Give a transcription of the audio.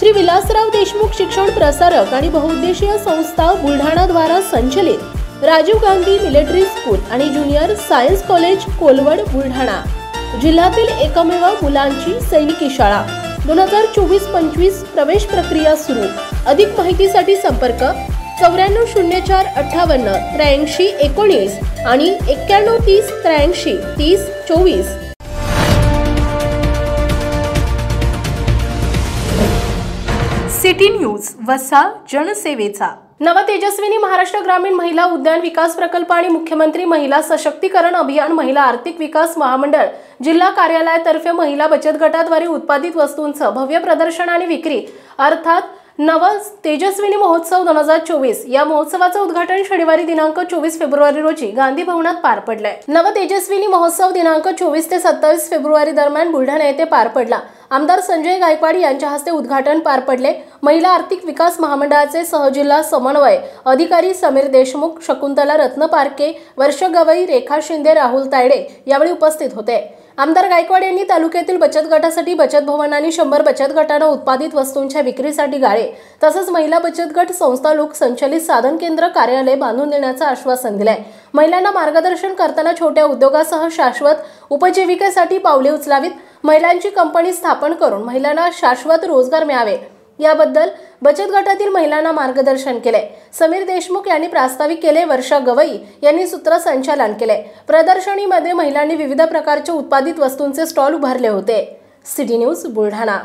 श्री विलासराव देशमुख शिक्षण प्रसारक आणि बहुउद्देशीय संस्था बुलढाणा द्वारा संचलित राजीव गांधी मिलिटरी स्कूल आणि junior science college Kolwad Buldhana जिल्ह्यातील एकमेव मुलांची सैनिकी शाळा 2024-25 प्रवेश प्रक्रिया सुरू। अधिक माहितीसाठी संपर्क 940458 83 19 आणि 9130 83 30 24। सिटी न्यूज वसा जनसेवेचा। नव तेजस्विनी महाराष्ट्र ग्रामीण महिला उद्यान विकास प्रकल्प आणि मुख्यमंत्री महिला सशक्तीकरण अभियान महिला आर्थिक विकास महामंडळ जिल्हा कार्यालयातर्फे महिला बचत गटाद्वारे उत्पादित वस्तूंचं भव्य प्रदर्शन आणि विक्री अर्थात नव तेजस्विनी महोत्सव 2024 या महोत्सवाचं उद्घाटन शनिवारी दिनांक 24 फेब्रुवारी रोजी गांधी भवनात पार पडले। नव तेजस्विनी महोत्सव दिनांक 24 ते 27 फेब्रुवारी दरम्यान बुलढाणा येथे पार पडला। आमदार संजय गायकवाड यांच्या हस्ते उद्घाटन पार पडले। महिला आर्थिक विकास महामंडळाचे सहजिल्हा समन्वय अधिकारी समीर देशमुख, शकुंतला रत्नपारके, वर्ष गवई, रेखा शिंदे, राहुल तायडे यावेळी उपस्थित होते। आमदार गायकवाड यांनी तालुक्यातील बचत गटासाठी बचत भवन आणि 100 बचत गटांना उत्पादित वस्तूंच्या विक्रीसाठी गाळे तसंच महिला बचत गट संस्था लोक संचलित साधन केंद्र कार्यालय बांधून देण्याचं आश्वासन दिलंय। महिलांना मार्गदर्शन करताना छोट्या उद्योगासह शाश्वत उपजीविकेसाठी पावले उचलावीत, महिलांची कंपनी स्थापन करून महिलांना शाश्वत रोजगार मिळावे याबद्दल बचत गटातील महिलांना मार्गदर्शन केले। समीर देशमुख यांनी प्रास्ताविक केले। वर्षा गवई यांनी सूत्रसंचालन केले। प्रदर्शनीमध्ये महिलांनी विविध प्रकारच्या उत्पादित वस्तूंचे स्टॉल उभारले होते। City news Buldhana.